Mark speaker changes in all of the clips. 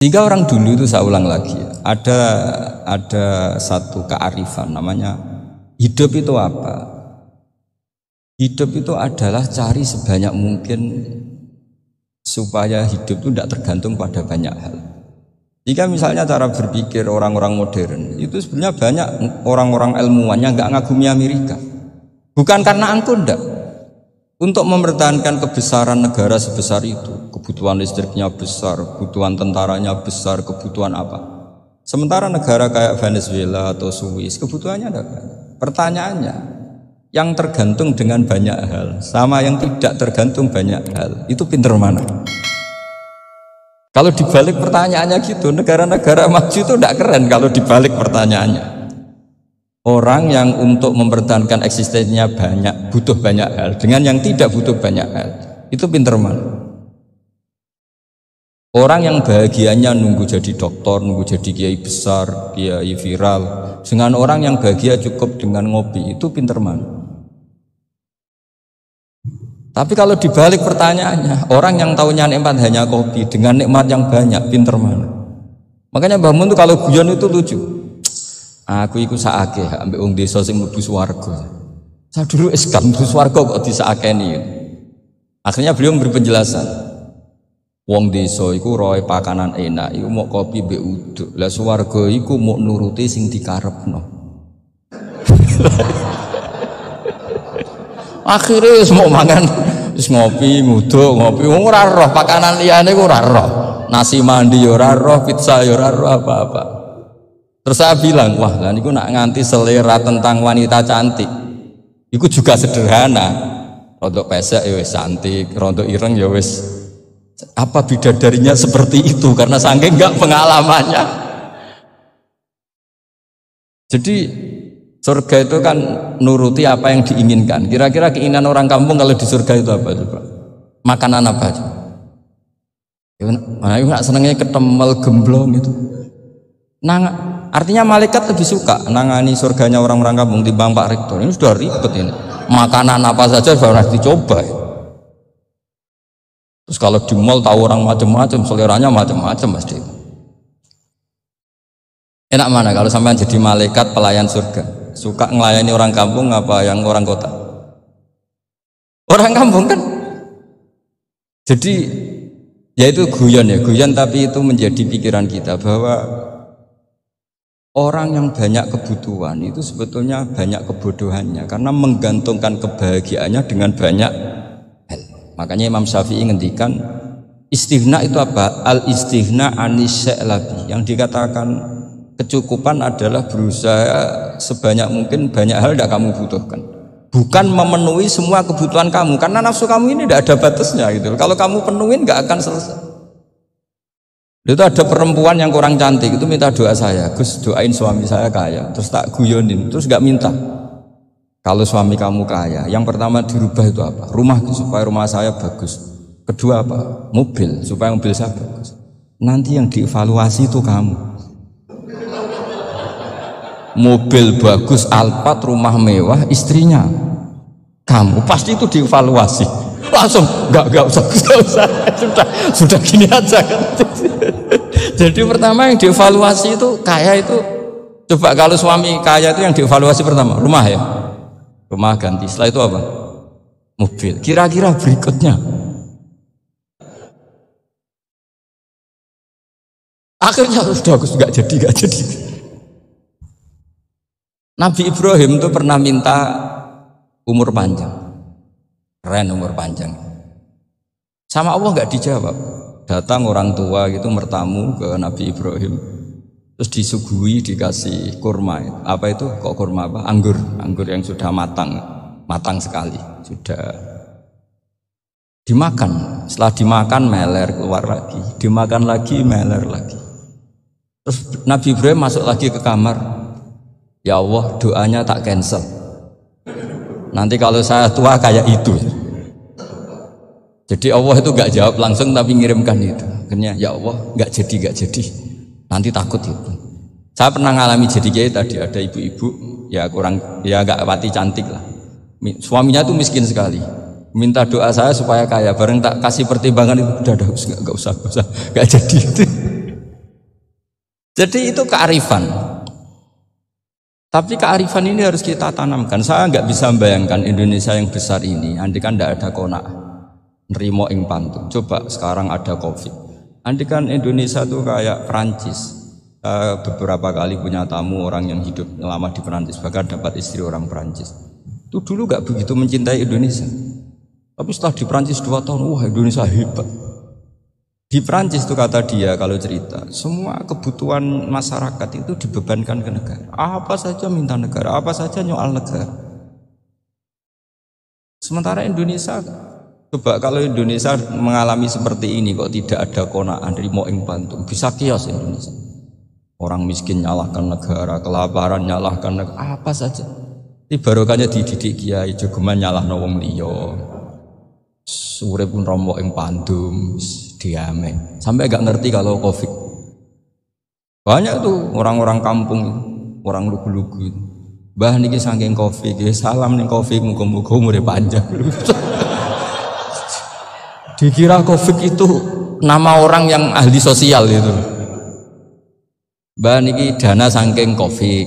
Speaker 1: Sehingga orang dulu itu, saya ulang lagi, ada satu kearifan namanya hidup itu apa? Hidup itu adalah cari sebanyak mungkin supaya hidup itu tidak tergantung pada banyak hal. Jika misalnya cara berpikir orang-orang modern itu sebenarnya banyak orang-orang ilmuwan yang nggak ngagumi Amerika. Bukan karena angkuh, enggak. Untuk mempertahankan kebesaran negara sebesar itu, kebutuhan listriknya besar, kebutuhan tentaranya besar, kebutuhan apa. Sementara negara kayak Venezuela atau Swiss kebutuhannya ada banyak. Pertanyaannya, yang tergantung dengan banyak hal sama yang tidak tergantung banyak hal, itu pinter mana? Kalau dibalik pertanyaannya gitu, negara-negara maju itu tidak keren kalau dibalik pertanyaannya. Orang yang untuk mempertahankan eksistensinya banyak, butuh banyak hal, dengan yang tidak butuh banyak hal, itu pinter mana? Orang yang bahagianya nunggu jadi dokter, nunggu jadi kiai besar, kiai viral, dengan orang yang bahagia cukup dengan ngopi, itu pinter mana? Tapi kalau dibalik pertanyaannya, orang yang tahunya nikmat hanya kopi dengan nikmat yang banyak, pinter mana? Makanya Mbah Mun tuh kalau guyon itu lucu. Aku iku saake ambek wong desa sing mlebu swarga. Saya dulu eskal mlebu swarga kok disakeni. Akhirnya beliau memberi penjelasan. Wong desa iku roe pakanan enak, iku mau kopi mbek uduk. Lah swarga iku mau nuruti sing dikarepno. Akhirnya wis mau mangan, wis ngopi, nguduk, ngopi, ora roh pakanan liyane ku ora roh. Nasi mandi yo ora roh, pizza yo ora roh apa-apa. Terus saya bilang, wah lah niku nak nganti selera tentang wanita cantik. Iku juga sederhana. Rontok pesek ya wis cantik, rontok ireng ya wis. Apa bidadarinya seperti itu karena saking enggak pengalamannya. Jadi surga itu kan nuruti apa yang diinginkan. Kira-kira keinginan orang kampung kalau di surga itu apa coba? Makanan apa coba? Nah, nak senengnya ketemel gemblong itu. Artinya malaikat lebih suka nangani surganya orang-orang kampung timbang Pak Rektor. Ini sudah ribet ini. Makanan apa saja sudah dicoba. Terus kalau di mall tahu orang macam-macam, seleranya macam-macam pasti. Enak mana kalau sampai jadi malaikat pelayan surga? Suka ngelayani orang kampung apa yang orang kota? Orang kampung kan. Jadi ya itu guyon ya, guyon tapi itu menjadi pikiran kita bahwa orang yang banyak kebutuhan itu sebetulnya banyak kebodohannya karena menggantungkan kebahagiaannya dengan banyak hal. Makanya Imam Syafi'i ngendikan istighna itu apa? Al-istighna anisya'i, yang dikatakan kecukupan adalah berusaha sebanyak mungkin banyak hal tidak kamu butuhkan. Bukan memenuhi semua kebutuhan kamu karena nafsu kamu ini tidak ada batasnya gitu. Kalau kamu penuhin nggak akan selesai. Itu ada perempuan yang kurang cantik itu minta doa saya, Gus doain suami saya kaya. Terus tak guyonin, terus nggak minta. Kalau suami kamu kaya, yang pertama dirubah itu apa? Rumah supaya rumah saya bagus. Kedua apa? Mobil supaya mobil saya bagus. Nanti yang dievaluasi itu kamu. Mobil bagus, Alphard, rumah mewah, istrinya kamu pasti itu dievaluasi. Langsung nggak usah sudah gini aja kan. Jadi pertama yang dievaluasi itu kaya itu, coba kalau suami kaya itu yang dievaluasi pertama rumah ya, rumah ganti. Setelah itu apa? Mobil. Kira-kira berikutnya akhirnya sudah Gus nggak jadi. Nabi Ibrahim itu pernah minta umur panjang, keren umur panjang. Sama Allah nggak dijawab. Datang orang tua gitu mertamu ke Nabi Ibrahim, terus disuguhi dikasih kurma. Apa itu? Kok kurma apa? Anggur yang sudah matang sekali, sudah dimakan. Setelah dimakan meler keluar lagi, dimakan lagi meler lagi. Terus Nabi Ibrahim masuk lagi ke kamar. Ya Allah, doanya tak cancel. Nanti kalau saya tua kayak itu. Jadi Allah itu gak jawab langsung tapi ngirimkan itu. Akhirnya ya Allah gak jadi. Nanti takut itu. Saya pernah ngalami jadi kiai tadi, ada ibu-ibu ya gak pati cantik lah. Suaminya tuh miskin sekali. Minta doa saya supaya kaya. Bareng tak kasih pertimbangan itu udah gak usah gak jadi itu. Jadi itu kearifan. Tapi kearifan ini harus kita tanamkan. Saya nggak bisa membayangkan Indonesia yang besar ini, andai kan tidak ada konak, nerimo ing pantun. Coba sekarang ada COVID. Andai kan Indonesia tuh kayak Perancis. Beberapa kali punya tamu orang yang hidup lama di Perancis, bahkan dapat istri orang Perancis. Itu dulu nggak begitu mencintai Indonesia. Tapi setelah di Perancis 2 tahun, wah Indonesia hebat. Di Perancis itu kata dia kalau cerita, semua kebutuhan masyarakat itu dibebankan ke negara. Apa saja minta negara, apa saja nyoal negara. Sementara Indonesia, coba kalau Indonesia mengalami seperti ini kok tidak ada konaan rimo ing pantung, bisa kios Indonesia. Orang miskin nyalahkan negara, kelaparan nyalahkan negara, apa saja. Ini barokahnya dididik kiai, jogeman nyalahno wong liya. Urip pun romo ing pandum diame. Sampai gak ngerti kalau Covid. Banyak tuh orang-orang kampung, orang lugu-lugu. Mbah niki saking Covid, salam ning Covid muga-muga umure panjang. Dikira Covid itu nama orang yang ahli sosial itu. Mbah niki dana saking Covid.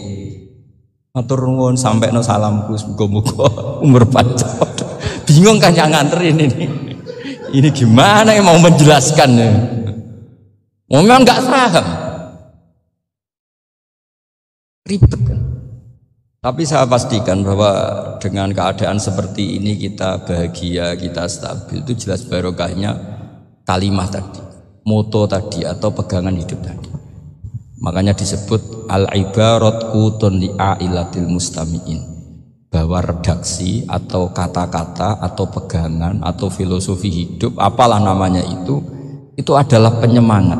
Speaker 1: Matur nuwun sampekno salamku muga-muga umur panjang. Bingung kan yang nganterin ini. Ini gimana yang mau menjelaskan? Memang nggak paham. Ribet kan? Tapi saya pastikan bahwa dengan keadaan seperti ini kita bahagia, kita stabil, itu jelas barokahnya kalimat tadi, moto tadi atau pegangan hidup tadi. Makanya disebut al-ibarat qutun li'ailatil mustami'in. Bahwa redaksi atau kata-kata atau pegangan atau filosofi hidup apalah namanya itu adalah penyemangat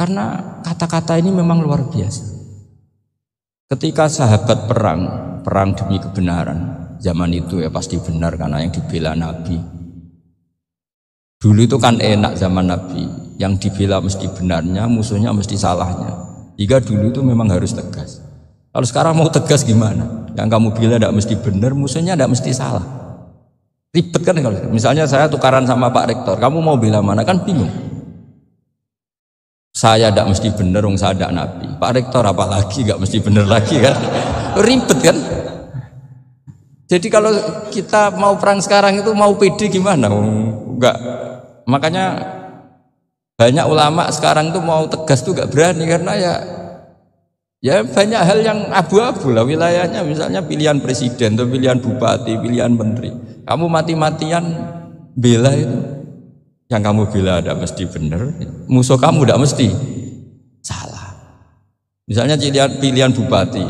Speaker 1: karena kata-kata ini memang luar biasa. Ketika sahabat perang demi kebenaran zaman itu ya pasti benar karena yang dibela Nabi. Dulu itu kan enak zaman Nabi, yang dibela mesti benarnya, musuhnya mesti salahnya. Jika dulu itu memang harus tegas. Kalau sekarang mau tegas gimana? Yang kamu bilang tidak mesti benar, musuhnya tidak mesti salah. Ribet kan kalau misalnya saya tukaran sama Pak Rektor, kamu mau bela mana kan bingung. Saya tidak mesti benar, saya tidak Nabi. Pak Rektor apalagi nggak mesti benar lagi kan? Ribet kan? Jadi kalau kita mau perang sekarang itu mau pede gimana? Enggak. Makanya banyak ulama sekarang tuh mau tegas tuh gak berani karena ya banyak hal yang abu-abu lah wilayahnya, misalnya pilihan presiden atau pilihan bupati, pilihan menteri. Kamu mati-matian bela itu, yang kamu bela tidak mesti benar, musuh kamu tidak mesti salah. Misalnya pilihan bupati,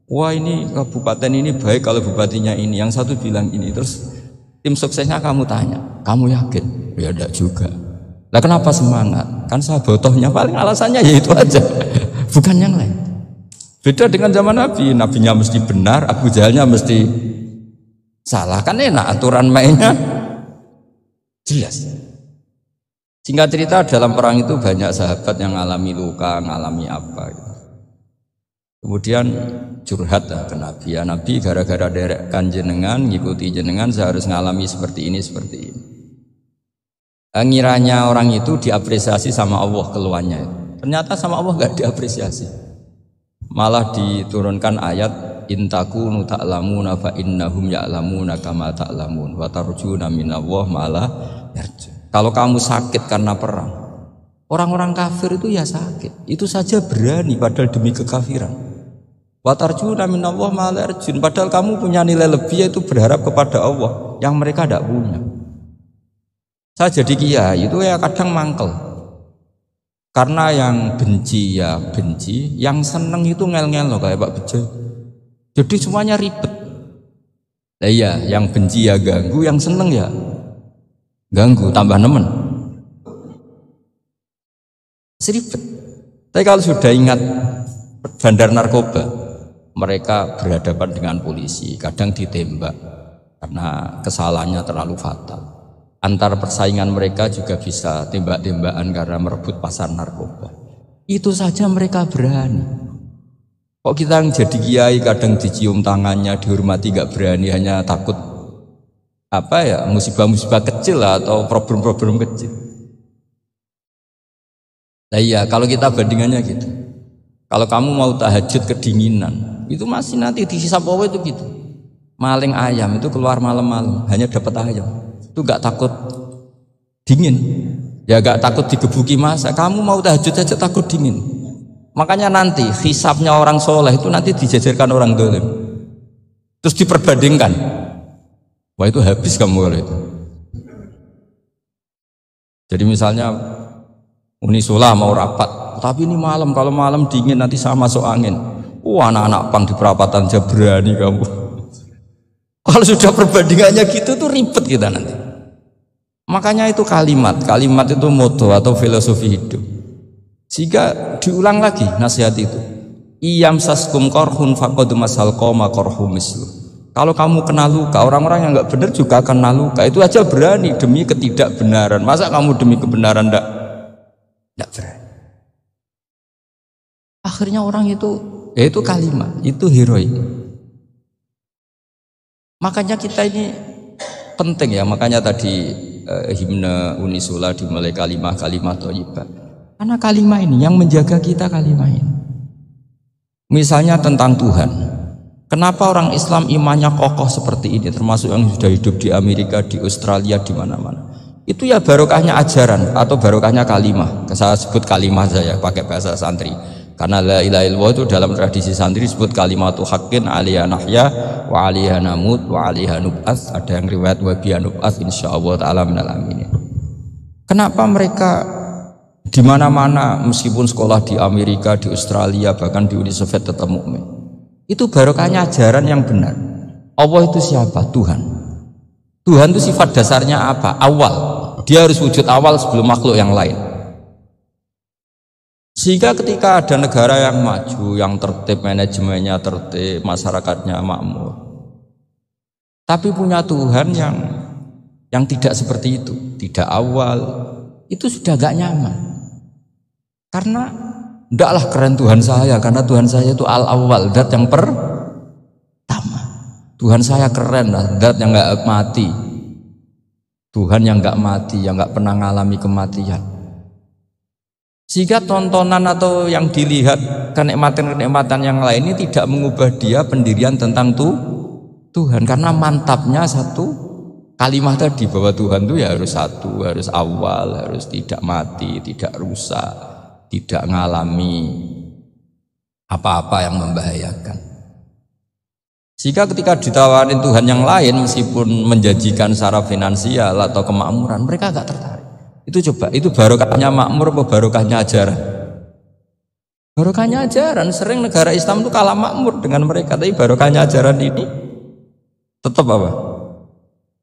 Speaker 1: wah ini kabupaten ini baik kalau bupatinya ini, yang satu bilang ini, terus tim suksesnya kamu tanya, kamu yakin? Ya tidak juga. Lah kenapa semangat? Kan sahabotohnya paling alasannya ya itu aja, bukan yang lain. Beda dengan zaman Nabi, Nabinya mesti benar, Abu Jahalnya mesti salah. Kan enak aturan mainnya jelas. Singkat cerita dalam perang itu banyak sahabat yang ngalami luka, ngalami apa gitu. Kemudian curhat ke Nabi, ya Nabi gara-gara derekkan jenengan, ngikuti jenengan saya harus ngalami seperti ini, seperti ini. Ngiranya orang itu diapresiasi sama Allah keluarnya, ternyata sama Allah gak diapresiasi, malah diturunkan ayat intakunu ta'lamuna fa innahum ya'lamuna kama ta'lamun wa tarjuna minallah malah yarju. Kalau kamu sakit karena perang, orang-orang kafir itu ya sakit, itu saja berani padahal demi kekafiran. Wa tarjuna minallah malah yarjun, padahal kamu punya nilai lebih yaitu berharap kepada Allah yang mereka tidak punya. Saya jadi kiai itu ya kadang mangkel. Karena yang benci ya benci, yang seneng itu ngel-ngel loh kayak Pak Bejo. Jadi semuanya ribet. Nah iya, yang benci ya ganggu, yang seneng ya ganggu, tambah nemen. Seribet. Tapi kalau sudah ingat bandar narkoba, mereka berhadapan dengan polisi, kadang ditembak karena kesalahannya terlalu fatal. Antar persaingan mereka juga bisa tembak-tembakan karena merebut pasar narkoba. Itu saja mereka berani. Kok kita yang jadi kiai kadang dicium tangannya, dihormati gak berani, hanya takut apa ya musibah-musibah kecil lah, atau problem-problem kecil. Nah iya, kalau kita bandingannya gitu. Kalau kamu mau tahajud kedinginan, itu masih nanti dihisab Allah itu gitu. Maling ayam itu keluar malam-malam, hanya dapat ayam. Itu gak takut dingin. Ya gak takut digebuki masa. Kamu mau tahajud aja takut dingin. Makanya nanti hisabnya orang soleh itu nanti dijajarkan orang dolim. Terus diperbandingkan. Wah itu habis kamu kalau itu. Jadi misalnya Unisula mau rapat, tapi ini malam, kalau malam dingin nanti sama masuk angin. Anak-anak pang di perapatan aja berani kamu. Kalau sudah perbandingannya gitu tuh ribet kita nanti. Makanya itu kalimat itu moto atau filosofi hidup. Sehingga diulang lagi nasihat itu. Iyam saskum korhun faqad masal qoma korhu mislu. Kalau kamu kena luka, orang-orang yang nggak benar juga akan kena luka. Itu aja berani demi ketidakbenaran. Masa kamu demi kebenaran nggak berani? Akhirnya orang itu, ya itu kalimat, itu heroik. Makanya kita ini penting ya. Makanya tadi himne Unisula dimulai kalimat thayyibah. Karena kalimat ini yang menjaga kita kalimat ini. Misalnya tentang Tuhan. Kenapa orang Islam imannya kokoh seperti ini, termasuk yang sudah hidup di Amerika, di Australia, di mana-mana. Itu ya barokahnya ajaran atau barokahnya kalimah. Saya sebut kalimah saya pakai bahasa santri. Karena la ilaha illallah itu dalam tradisi santri disebut kalimatu haqqin alaiha nahya wa alaiha namut wa alaiha nub'ats. Ada yang riwayat wa biha nub'ats insyaallah taala minal aminin. Kenapa mereka di mana-mana meskipun sekolah di Amerika, di Australia, bahkan di Uni Soviet tetap mukmin? Itu barokahnya ajaran yang benar. Allah itu siapa? Tuhan. Tuhan itu sifat dasarnya apa? Awal. Dia harus wujud awal sebelum makhluk yang lain. Sehingga ketika ada negara yang maju, yang tertib, manajemennya tertib, masyarakatnya makmur, tapi punya Tuhan yang tidak seperti itu, tidak awal, itu sudah gak nyaman. Karena ndaklah keren Tuhan saya, karena Tuhan saya itu al-awwal, zat yang pertama. Tuhan saya keren lah, zat yang gak mati. Tuhan yang gak mati, yang gak pernah mengalami kematian. Sehingga tontonan atau yang dilihat kenikmatan-kenikmatan yang lain ini tidak mengubah dia pendirian tentang Tuhan. Karena mantapnya satu kalimat tadi bahwa Tuhan itu ya harus satu, harus awal, harus tidak mati, tidak rusak, tidak mengalami apa-apa yang membahayakan. Sehingga ketika ditawarin Tuhan yang lain meskipun menjanjikan secara finansial atau kemakmuran, mereka agak tertarik. Itu coba, itu barokahnya makmur apa barokahnya ajaran? Barokahnya ajaran. Sering negara Islam itu kalah makmur dengan mereka, tapi barokahnya ajaran ini tetap apa?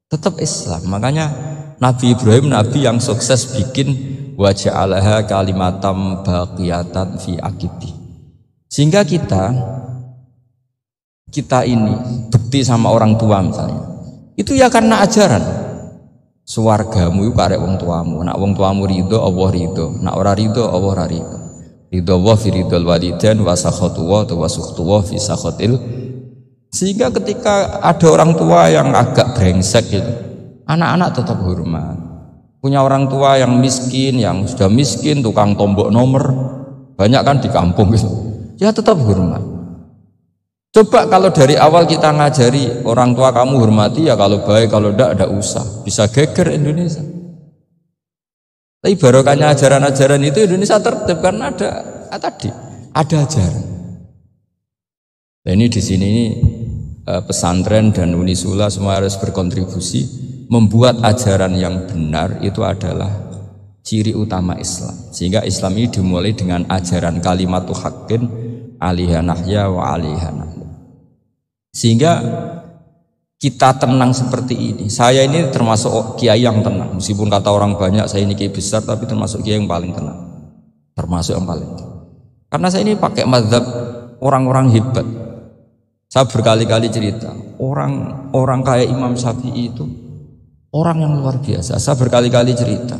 Speaker 1: Tetap Islam. Makanya Nabi Ibrahim, Nabi yang sukses bikin wa ja'alaha kalimatam baqiyatan fi aqibi. Sehingga kita ini bekti sama orang tua misalnya, itu ya karena ajaran. Suwargamu itu karek wong tuamu. Nak wong tuamu ridho, Allah ridho. Nak ora ridho, Allah ora ridho. Ridho Allah fi ridhol walidain wa sakhatu wa sukhtu wa fi sakhatil. Sehingga ketika ada orang tua yang agak brengsek gitu, anak-anak tetap hormat. Punya orang tua yang miskin, yang sudah miskin, tukang tombok nomor, banyak kan di kampung gitu. Ya tetap hormat. Coba kalau dari awal kita ngajari orang tua kamu hormati ya, kalau baik, kalau tidak usah. Bisa geger Indonesia. Tapi barokahnya ajaran-ajaran itu Indonesia tertib karena ada ajaran. Nah ini di sini pesantren dan Unisula semua harus berkontribusi membuat ajaran yang benar itu adalah ciri utama Islam. Sehingga Islam ini dimulai dengan ajaran kalimatu haqqin alaiha nahya wa alaiha namut. Sehingga kita tenang seperti ini. Saya ini termasuk kiai yang tenang. Meskipun kata orang banyak saya ini kiai besar, tapi termasuk kiai yang paling tenang. Termasuk yang paling tenang. Karena saya ini pakai mazhab orang-orang hebat. Saya berkali-kali cerita, orang kayak Imam Syafi'i itu orang yang luar biasa. Saya berkali-kali cerita,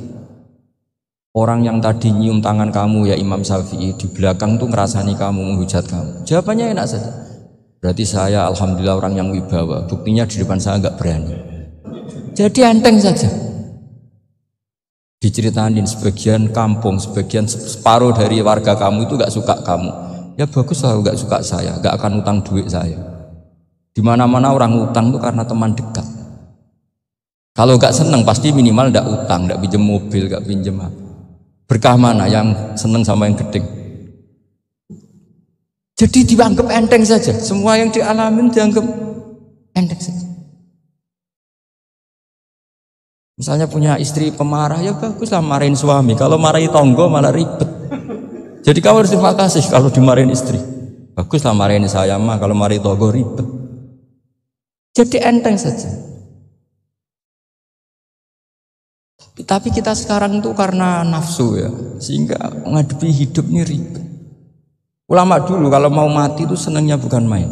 Speaker 1: orang yang tadi nyium tangan kamu ya Imam Syafi'i, di belakang tuh ngerasani kamu, menghujat kamu. Jawabannya enak saja. Berarti saya alhamdulillah orang yang wibawa. Buktinya di depan saya nggak berani. Jadi enteng saja. diceritain sebagian kampung, sebagian separuh dari warga kamu itu gak suka kamu. Ya bagus lah gak suka saya, gak akan utang duit saya. Di mana-mana orang utang itu karena teman dekat. Kalau gak seneng pasti minimal gak utang, gak pinjem mobil, gak pinjem apa. Berkah mana yang seneng sama yang gedeng? Jadi dianggap enteng saja. Semua yang dialamin dianggap enteng saja. Misalnya punya istri pemarah, ya baguslah marahin suami. Kalau marahi tonggo malah ribet. Jadi kamu harus terima kasih kalau dimarahin istri. Baguslah marahin saya mah, kalau marahi tonggo ribet. Jadi enteng saja. Tapi kita sekarang itu karena nafsu ya, sehingga menghadapi hidup ini ribet. Ulama dulu kalau mau mati itu senangnya bukan main.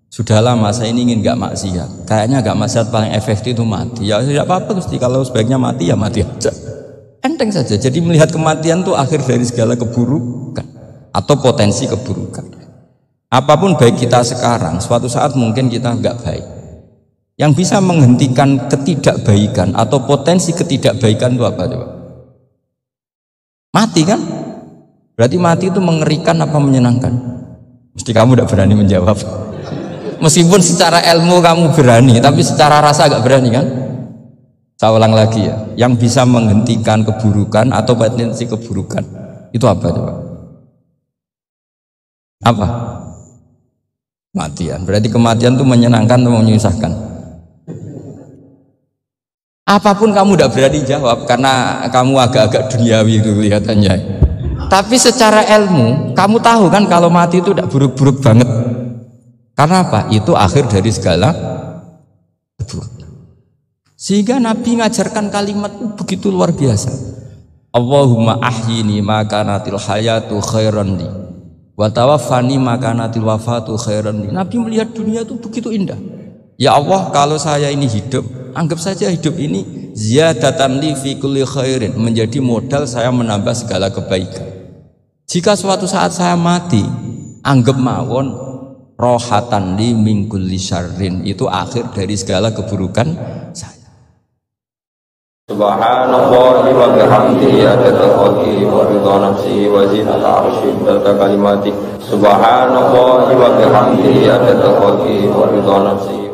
Speaker 1: Sudah lama saya ini ingin gak maksiat. Kayaknya gak maksiat paling efektif itu mati. Ya tidak apa-apa Gusti, kalau sebaiknya mati ya mati aja. Enteng saja. Jadi melihat kematian itu akhir dari segala keburukan atau potensi keburukan. Apapun baik kita sekarang, suatu saat mungkin kita gak baik. Yang bisa menghentikan ketidakbaikan atau potensi ketidakbaikan itu apa coba? Mati kan? Berarti mati itu mengerikan apa menyenangkan? Mesti kamu tidak berani menjawab. Meskipun secara ilmu kamu berani, tapi secara rasa agak berani kan? Saya ulang lagi ya, yang bisa menghentikan keburukan atau potensi keburukan itu apa coba? Apa? Kematian. Berarti kematian itu menyenangkan atau menyusahkan? Apapun kamu tidak berani jawab karena kamu agak-agak duniawi itu kelihatannya. Tapi secara ilmu kamu tahu kan kalau mati itu tidak buruk-buruk banget. Karena apa? Itu akhir dari segala keburukan. Sehingga Nabi ngajarkan kalimat itu begitu luar biasa. Allahumma ahyini ma kanatil hayatu khairan li wa tawaffani ma kanatil wafatu khairan li. Nabi melihat dunia itu begitu indah. Ya Allah, kalau saya ini hidup, anggap saja hidup ini ziyadatan li fi kulli khairin, menjadi modal saya menambah segala kebaikan. Jika suatu saat saya mati, anggap mawon rohatan li min kulli syarrin, itu akhir dari segala keburukan saya.
Speaker 2: Subhanallah wa bihamdihi adada khalqihi wa ridha nafsihi wa zinata arsyihi wa kalimatihi. Subhanallah wa bihamdihi adada khalqihi wa ridha nafsihi